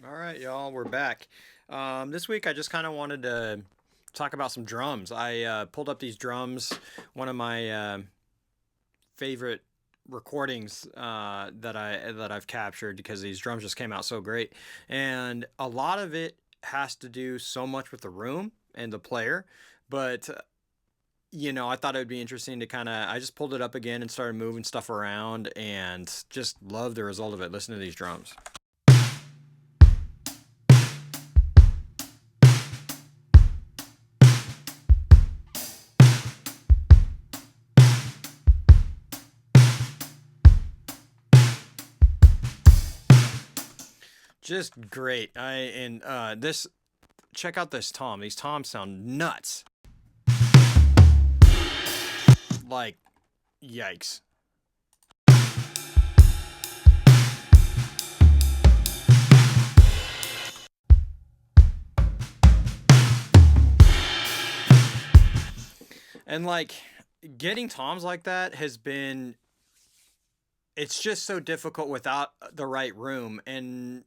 All right, y'all, we're back. This week I just kind of wanted to talk about some drums. I pulled up these drums, one of my favorite recordings that I've captured because these drums just came out so great, and a lot of it has to do so much with the room and the player, but I thought it would be interesting to I just pulled it up again and started moving stuff around and just love the result of it. Listen to these drums. Just great. This check out this tom. These toms sound nuts. Like yikes. And like getting toms like that has been, it's just so difficult without the right room. And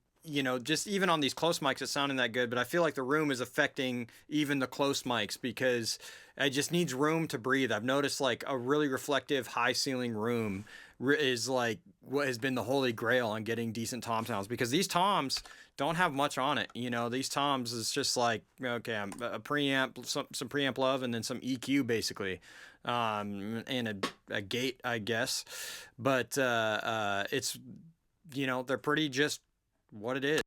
just even on these close mics, it's sounding that good, but I feel like the room is affecting even the close mics because it just needs room to breathe. I've noticed like a really reflective, high ceiling room is like what has been the holy grail on getting decent tom sounds, because these toms don't have much on it. These toms is just like, okay, a preamp, some preamp love, and then some EQ basically, and a gate, I guess. But it's, they're pretty just what it is.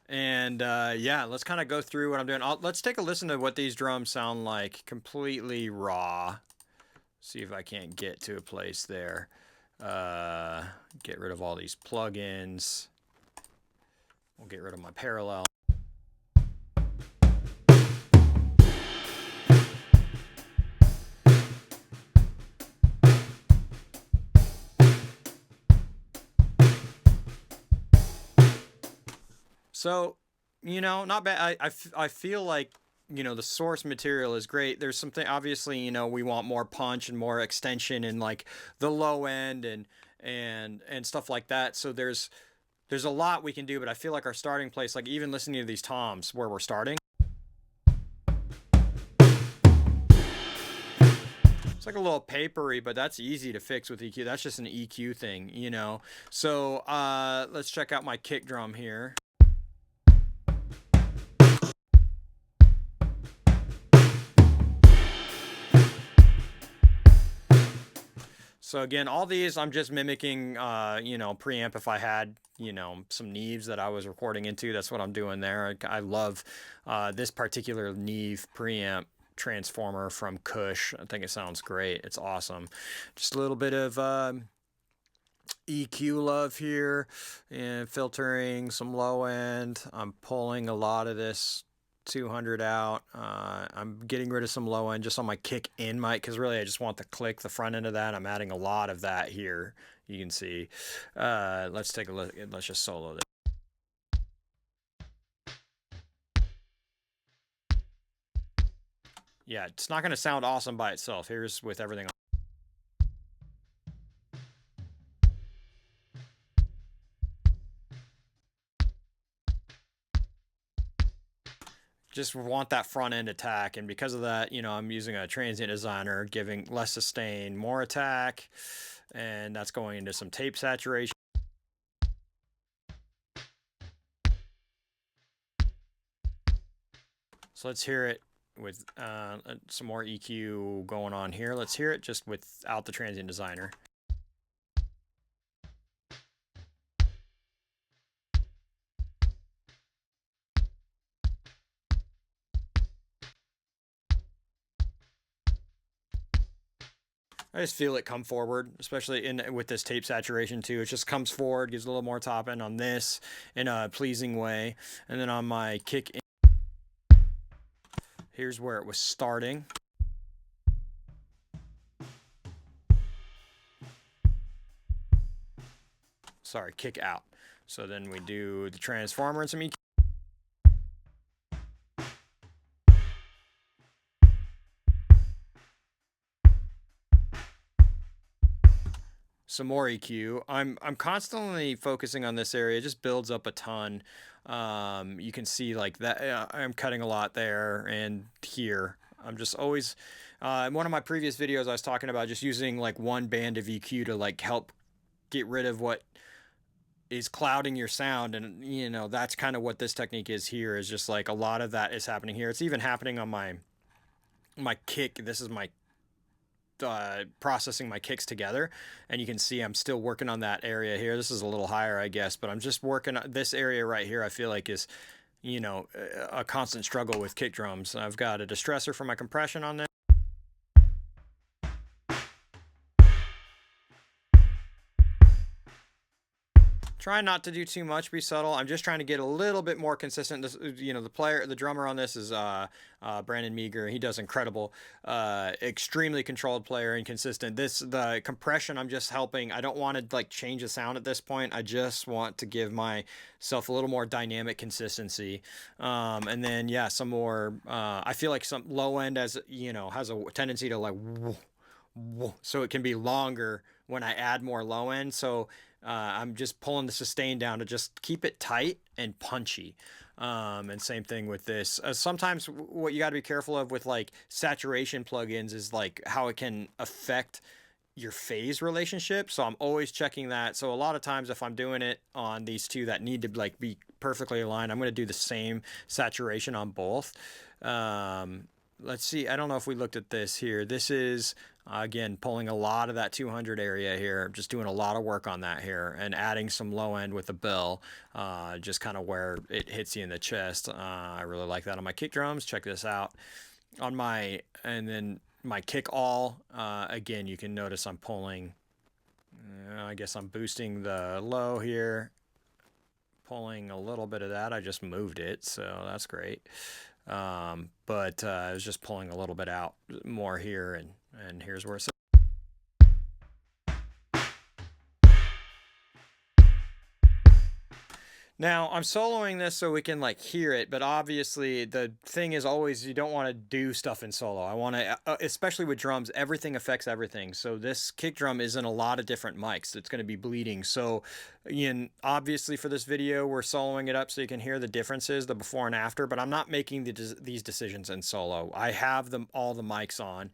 And yeah, let's kind of go through what I'm doing. Let's take a listen to what these drums sound like completely raw. See if I can't get to a place there. Get rid of all these plugins. We'll get rid of my parallel. So, not bad. I feel like, the source material is great. There's something, obviously, we want more punch and more extension in like the low end and stuff like that. So there's a lot we can do, but I feel like our starting place, like even listening to these toms where we're starting, it's like a little papery, but that's easy to fix with EQ. That's just an EQ thing, So let's check out my kick drum here. So again, all these I'm just mimicking, preamp. If I had, some Neves that I was recording into, that's what I'm doing there. I love this particular Neve preamp transformer from Kush. I think it sounds great. It's awesome. Just a little bit of EQ love here and filtering some low end. I'm pulling a lot of this 200 out. I'm getting rid of some low end just on my kick in mic, because really I just want the click, the front end of that. I'm adding a lot of that here. You can see. Let's take a look. Let's just solo this. Yeah, it's not going to sound awesome by itself. Here's with everything on. Just want that front end attack, and because of that, I'm using a transient designer, giving less sustain, more attack, and that's going into some tape saturation. So let's hear it with some more EQ going on here. Let's hear it just without the transient designer. I just feel it come forward, especially with this tape saturation too. It just comes forward, gives a little more top end on this in a pleasing way. And then on my kick in, here's where it was starting. Sorry, kick out. So then we do the transformer and some EQ. some more EQ. I'm constantly focusing on this area. It just builds up a ton. You can see like that. I'm cutting a lot there and here. I'm just always. In one of my previous videos, I was talking about just using like one band of EQ to like help get rid of what is clouding your sound, and you know that's kind of what this technique is here. Is just like a lot of that is happening here. It's even happening on my kick. This is my processing my kicks together, and you can see I'm still working on that area here. This is a little higher, I guess, but I'm just working on this area right here. I feel like is, you know, a constant struggle with kick drums. I've got a distressor for my compression on this. Try not to do too much, be subtle. I'm just trying to get a little bit more consistent. This, you know, the drummer on this is Brandon Meagher. He does incredible, extremely controlled player and consistent. The compression, I'm just helping. I don't want to like change the sound at this point. I just want to give myself a little more dynamic consistency. And then yeah, some more. I feel like some low end has a tendency to like, so it can be longer when I add more low end. So I'm just pulling the sustain down to just keep it tight and punchy. And same thing with this. Sometimes what you got to be careful of with like saturation plugins is like how it can affect your phase relationship. So I'm always checking that. So a lot of times if I'm doing it on these two that need to like be perfectly aligned, I'm going to do the same saturation on both. Let's see. I don't know if we looked at this here. This is again pulling a lot of that 200 area here. Just doing a lot of work on that here and adding some low end with the bill, just kind of where it hits you in the chest. I really like that on my kick drums. Check this out on my kick all. Again, you can notice I'm pulling. I guess I'm boosting the low here, pulling a little bit of that. I just moved it, so that's great. But I was just pulling a little bit out more here, and here's where it's. Now I'm soloing this so we can like hear it, but obviously the thing is always you don't want to do stuff in solo. I want to, especially with drums, everything affects everything. So this kick drum is in a lot of different mics. It's going to be bleeding. So obviously for this video, we're soloing it up so you can hear the differences, the before and after, but I'm not making these decisions in solo. I have all the mics on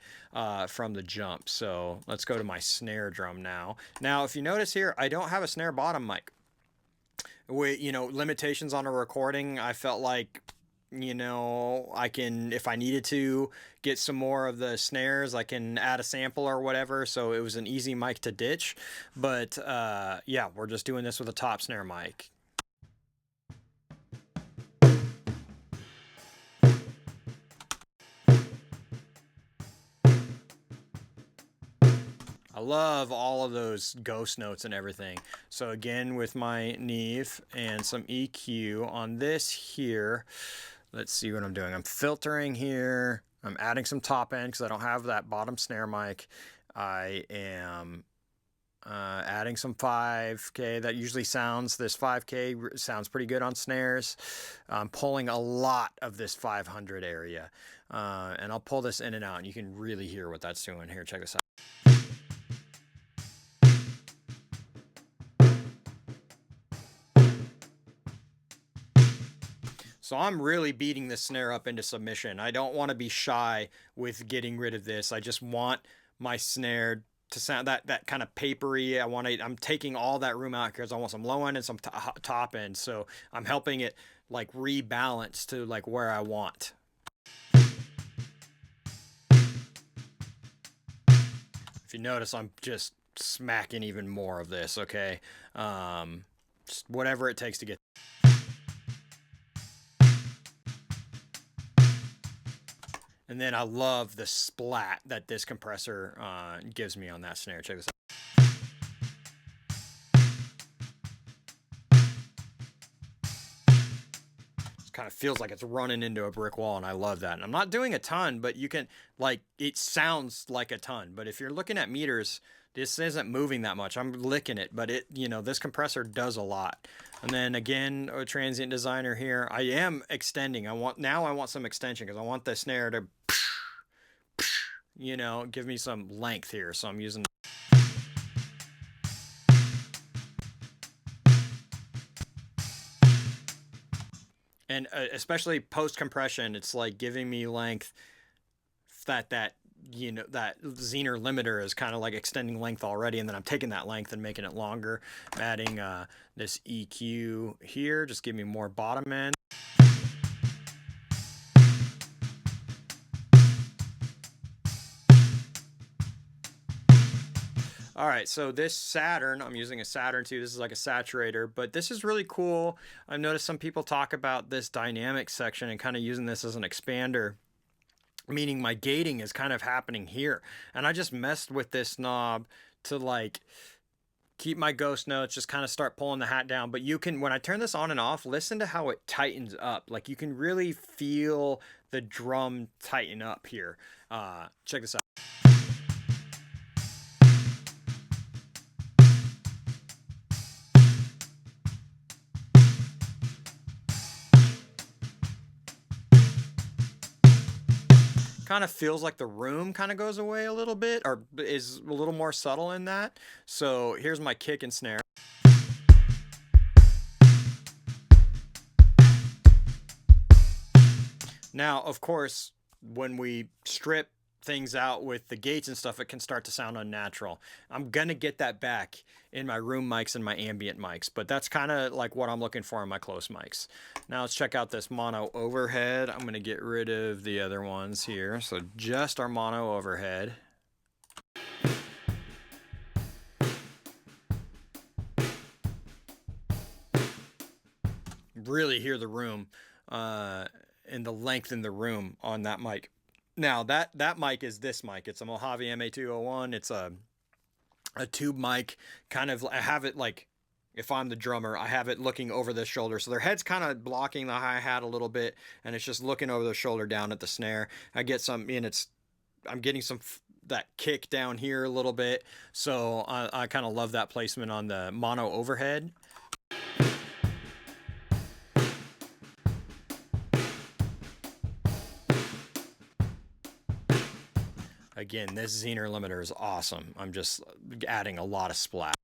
from the jump. So let's go to my snare drum now. Now, if you notice here, I don't have a snare bottom mic. Limitations on a recording, I felt like, I can, if I needed to get some more of the snares, I can add a sample or whatever. So it was an easy mic to ditch. But yeah, we're just doing this with a top snare mic. I love all of those ghost notes and everything. So again, with my Neve and some EQ on this here, let's see what I'm doing. I'm filtering here. I'm adding some top end because I don't have that bottom snare mic. I am adding some 5K. That usually sounds, this 5K sounds pretty good on snares. I'm pulling a lot of this 500 area. And I'll pull this in and out, and you can really hear what that's doing here. Check this out. So I'm really beating the snare up into submission. I don't want to be shy with getting rid of this. I just want my snare to sound that kind of papery. I'm taking all that room out because I want some low end and some top end. So I'm helping it like rebalance to like where I want. If you notice, I'm just smacking even more of this. Okay. Just whatever it takes to get. And then I love the splat that this compressor gives me on that snare. Check this out. It kind of feels like it's running into a brick wall, and I love that. And I'm not doing a ton, but you can, like, it sounds like a ton. But if you're looking at meters, this isn't moving that much. I'm licking it, but this compressor does a lot. And then again, a Transient Designer here. I am extending. I want some extension because I want the snare to, give me some length here. So I'm using. And especially post compression, it's like giving me length that you know, that Zener limiter is kind of like extending length already, and then I'm taking that length and making it longer. I'm adding this EQ here, just give me more bottom end. All right, so this Saturn, I'm using a Saturn too. This is like a saturator, but this is really cool. I've noticed some people talk about this dynamic section and kind of using this as an expander, meaning my gating is kind of happening here. And I just messed with this knob to like keep my ghost notes, just kind of start pulling the hat down. But you can, when I turn this on and off, listen to how it tightens up. Like you can really feel the drum tighten up here. Check this out. Kind of feels like the room kind of goes away a little bit, or is a little more subtle in that. So here's my kick and snare. Now, of course, when we strip things out with the gates and stuff, it can start to sound unnatural. I'm gonna get that back in my room mics and my ambient mics, but that's kind of like what I'm looking for in my close mics. Now let's check out this mono overhead. I'm gonna get rid of the other ones here, so just our mono overhead. Really hear the room and the length in the room on that mic. Now that mic is this mic. It's a Mojave MA201. It's a tube mic. Kind of, I have it like, if I'm the drummer, I have it looking over the shoulder. So their head's kind of blocking the hi-hat a little bit, and it's just looking over the shoulder down at the snare. I get some, and I'm getting some that kick down here a little bit. So I kind of love that placement on the mono overhead. Again, this Zener limiter is awesome. I'm just adding a lot of splat.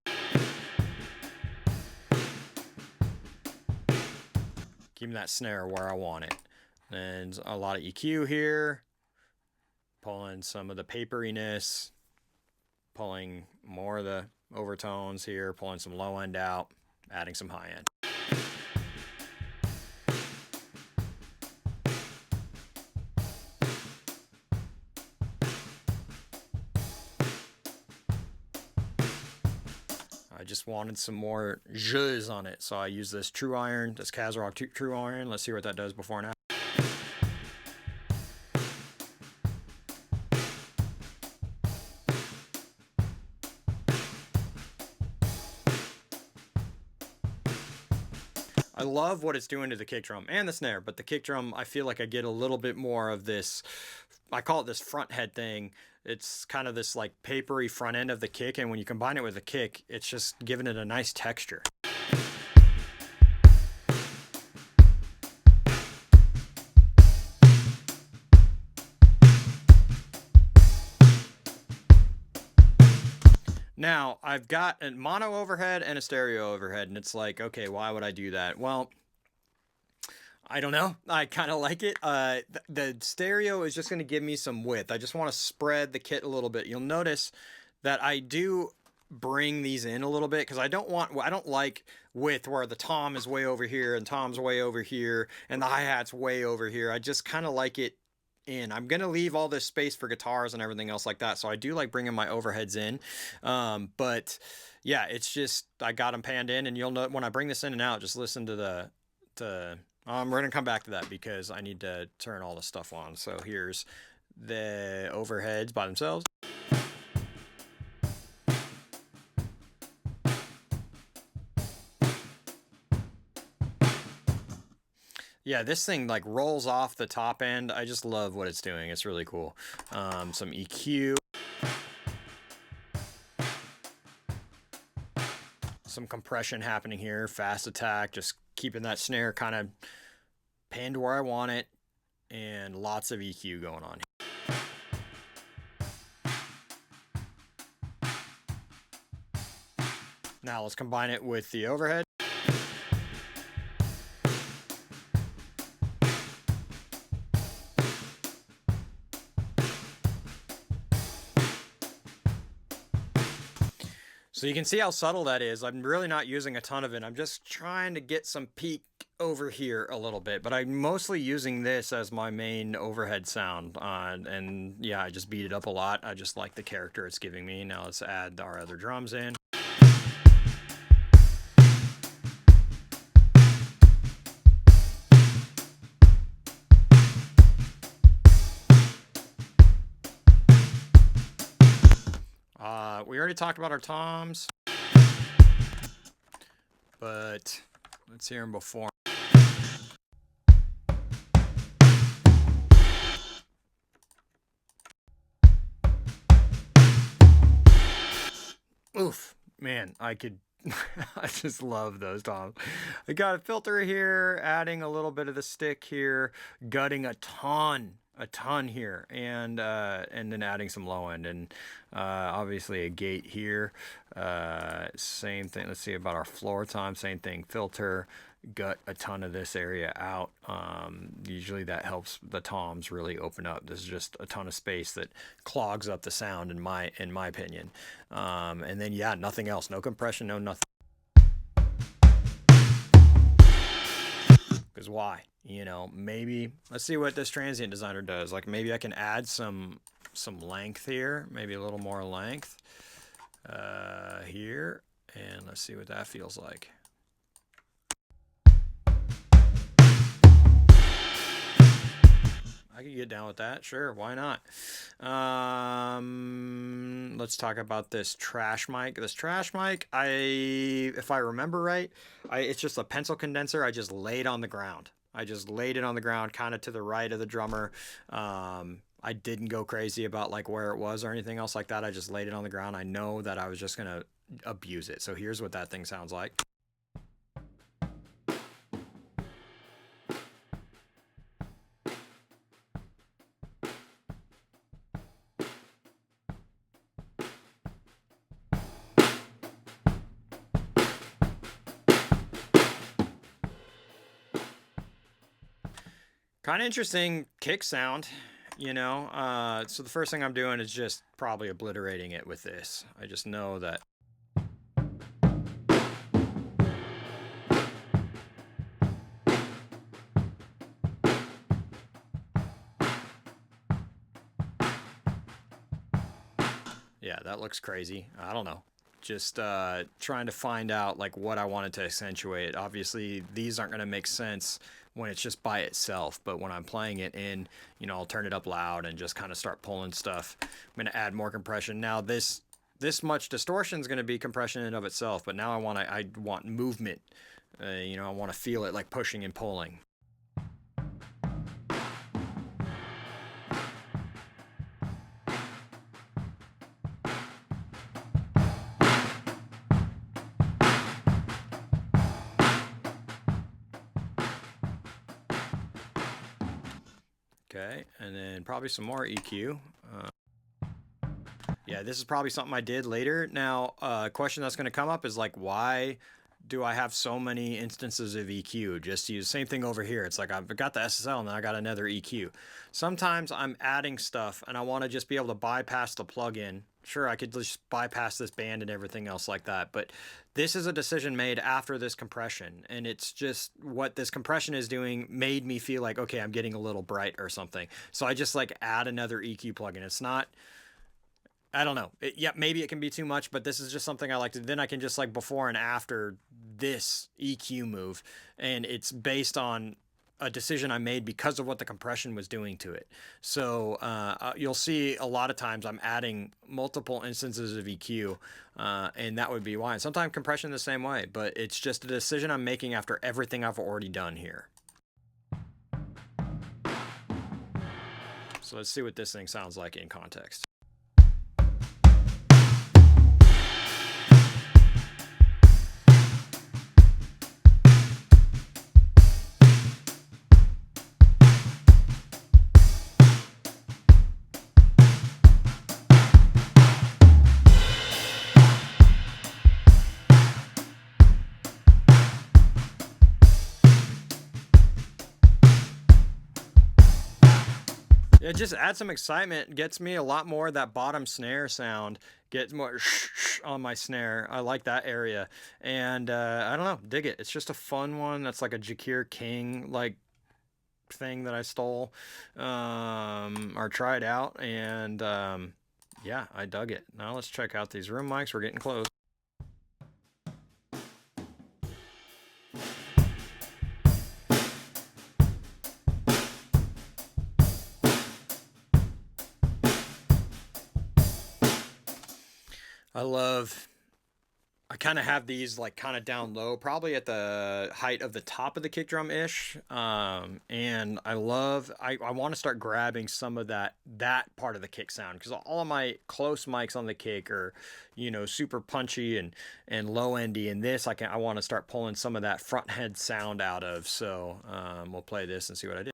Keeping that snare where I want it. And a lot of EQ here. Pulling some of the paperiness. Pulling more of the overtones here. Pulling some low end out. Adding some high end. I just wanted some more zhuzh on it, so I use this True Iron, this Kazrock True Iron. Let's see what that does before and after. I love what it's doing to the kick drum and the snare, but the kick drum, I feel like I get a little bit more of this, I call it this front head thing. It's kind of this like papery front end of the kick, and when you combine it with the kick, it's just giving it a nice texture. Now, I've got a mono overhead and a stereo overhead, and it's like, okay, why would I do that? Well, I don't know. I kind of like it. The stereo is just going to give me some width. I just want to spread the kit a little bit. You'll notice that I do bring these in a little bit because I don't like width where the tom is way over here and tom's way over here and the hi-hat's way over here. I just kind of like it in. I'm going to leave all this space for guitars and everything else like that. So I do like bringing my overheads in. But yeah, it's just, I got them panned in, and you'll know when I bring this in and out, just listen to we're going to come back to that because I need to turn all the stuff on. So here's the overheads by themselves. Yeah, this thing like rolls off the top end. I just love what it's doing. It's really cool. Some EQ. Some compression happening here. Fast attack. Just keeping that snare kind of pinned where I want it. And lots of EQ going on here. Now let's combine it with the overhead. So you can see how subtle that is. I'm really not using a ton of it. I'm just trying to get some peak over here a little bit, but I'm mostly using this as my main overhead sound. And yeah, I just beat it up a lot. I just like the character it's giving me. Now let's add our other drums in. We already talked about our toms, but let's hear them before. Oof, man, I could, I just love those toms. I got a filter here, adding a little bit of the stick here, gutting a ton here, and then adding some low end, and obviously a gate here. Same thing. Let's see about our floor tom. Same thing. Filter, gut a ton of this area out. Usually that helps the toms really open up. This is just a ton of space that clogs up the sound in my opinion. And then yeah, nothing else. No compression. No nothing. Because why? You know, maybe let's see what this Transient Designer does. Like maybe I can add some length here, maybe a little more length here, and let's see what that feels like. I could get down with that, sure, why not? Let's talk about this trash mic. This trash mic, if I remember right, it's just a pencil condenser. I just laid on the ground. I just laid it on the ground, kind of to the right of the drummer. I didn't go crazy about like where it was or anything else like that. I just laid it on the ground. I know that I was just gonna abuse it. So here's what that thing sounds like. Kind of interesting kick sound, you know. So the first thing I'm doing is just probably obliterating it with this. I just know that. Yeah, that looks crazy. I don't know. Just trying to find out like what I wanted to accentuate. Obviously, these aren't going to make sense when it's just by itself, but when I'm playing it in, you know, I'll turn it up loud and just kind of start pulling stuff. I'm going to add more compression. Now this much distortion is going to be compression in and of itself, but now I want movement. You know, I want to feel it like pushing and pulling. Okay, and then probably some more EQ. Yeah, this is probably something I did later. Now, a question that's going to come up is like, why do I have so many instances of EQ? Just use same thing over here. It's like I've got the SSL and then I got another EQ. Sometimes I'm adding stuff and I want to just be able to bypass the plugin. Sure, I could just bypass this band and everything else like that, but this is a decision made after this compression, and it's just what this compression is doing made me feel like, okay, I'm getting a little bright or something. So I just like add another EQ plugin. It's not, I don't know. Yeah, maybe it can be too much, but this is just something I like to. Then I can just like before and after this EQ move, and it's based on a decision I made because of what the compression was doing to it. So you'll see a lot of times I'm adding multiple instances of EQ, and that would be why. And sometimes compression the same way, but it's just a decision I'm making after everything I've already done here. So let's see what this thing sounds like in context. It just adds some excitement, gets me a lot more of that bottom snare sound get more on my snare. I like that area. And I don't know, dig it. It's just a fun one. That's like a Jacquire King like thing that I stole or tried out. And yeah, I dug it. Now let's check out these room mics. We're getting close. I kind of have these like kind of down low, probably at the height of the top of the kick drum ish. And I want to start grabbing some of that part of the kick sound, because all of my close mics on the kick are, you know, super punchy and low endy. And this, I want to start pulling some of that front head sound out of. So we'll play this and see what I did.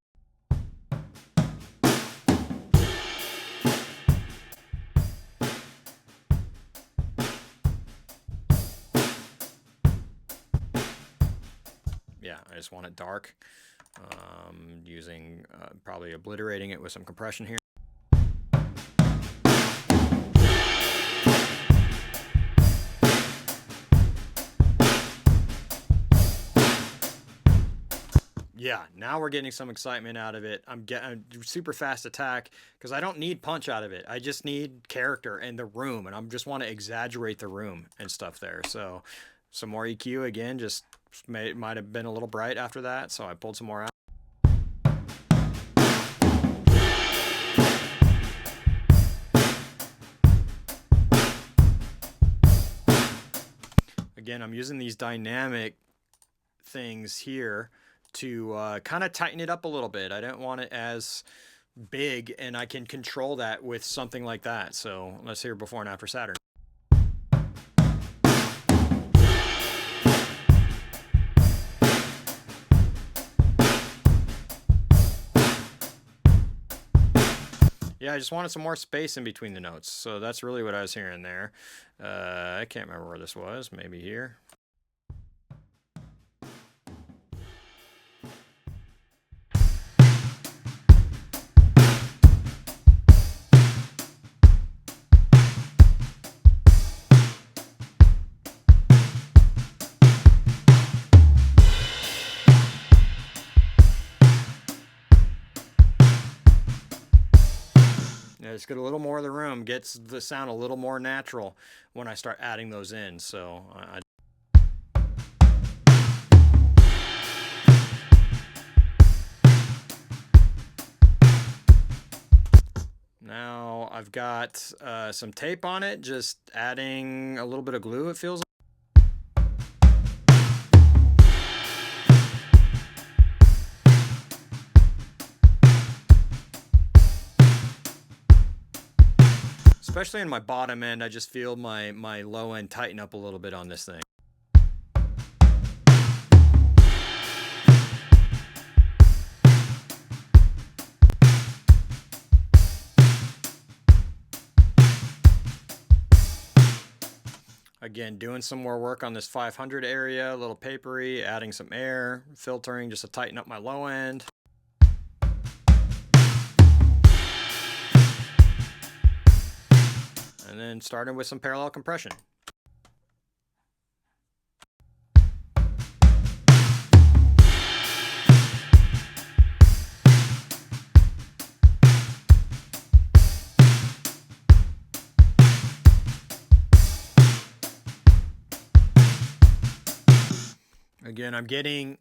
Yeah, I just want it dark, using probably obliterating it with some compression here. Yeah, now we're getting some excitement out of it. I'm getting a super fast attack because I don't need punch out of it. I just need character and the room, and I just want to exaggerate the room and stuff there. So some more EQ again, just might have been a little bright after that, so I pulled some more out. Again, I'm using these dynamic things here to kind of tighten it up a little bit. I don't want it as big, and I can control that with something like that. So let's hear before and after Saturn. Yeah, I just wanted some more space in between the notes. So that's really what I was hearing there. I can't remember where this was. Maybe here. Just get a little more of the room, gets the sound a little more natural when I start adding those in. So now I've got some tape on it, just adding a little bit of glue, it feels like. Especially in my bottom end, I just feel my low end tighten up a little bit on this thing. Again, doing some more work on this 500 area, a little papery, adding some air, filtering just to tighten up my low end. And then starting with some parallel compression. Again, I'm getting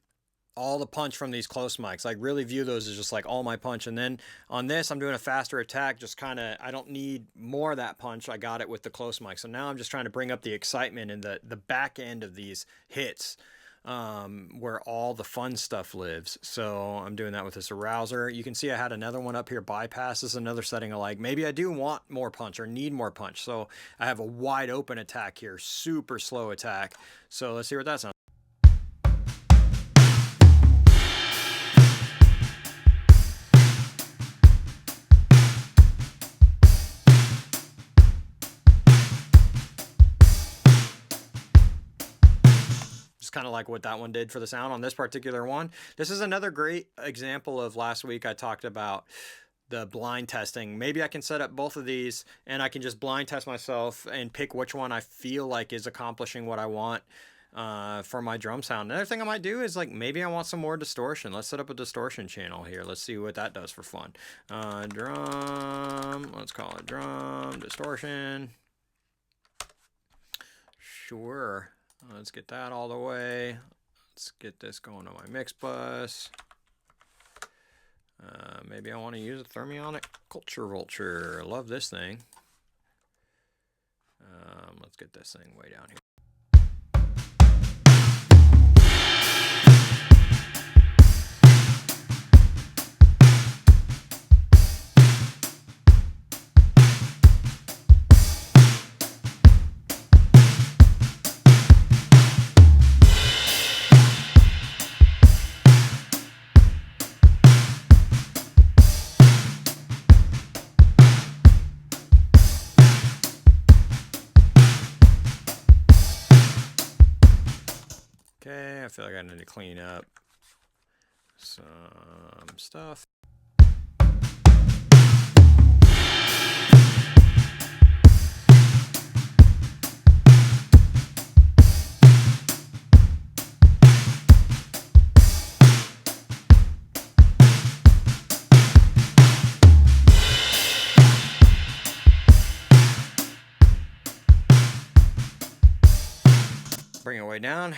all the punch from these close mics. I really view those as just like all my punch. And then on this, I'm doing a faster attack, just kind of, I don't need more of that punch. I got it with the close mic. So now I'm just trying to bring up the excitement and the back end of these hits, where all the fun stuff lives. So I'm doing that with this Arouser. You can see I had another one up here, bypass. This is another setting I like. Maybe I do want more punch or need more punch. So I have a wide open attack here, super slow attack. So let's see what that sounds like. Kind of like what that one did for the sound on this particular one. This is another great example of last week I talked about the blind testing. Maybe I can set up both of these and I can just blind test myself and pick which one I feel like is accomplishing what I want for my drum sound. Another thing I might do is like maybe I want some more distortion. Let's set up a distortion channel here. Let's see what that does for fun. Drum, let's call it drum distortion. Sure. Let's get that all the way. Let's get this going on my mix bus. Maybe I want to use a Thermionic Culture Vulture. Love this thing. Let's get this thing way down here. Okay, I feel like I need to clean up some stuff. Bring it way down.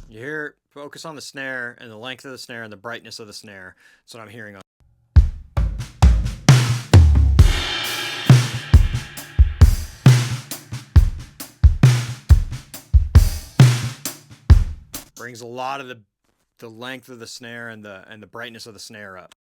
You hear, focus on the snare and the length of the snare and the brightness of the snare. That's what I'm hearing on. Brings a lot of the length of the snare and the brightness of the snare up.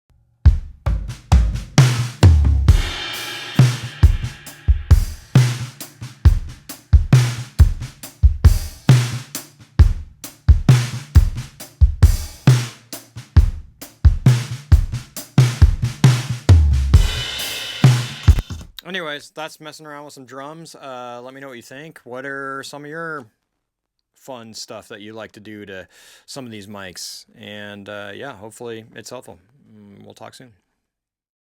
Anyways, that's messing around with some drums. Let me know what you think. What are some of your fun stuff that you like to do to some of these mics? And yeah, hopefully it's helpful. We'll talk soon.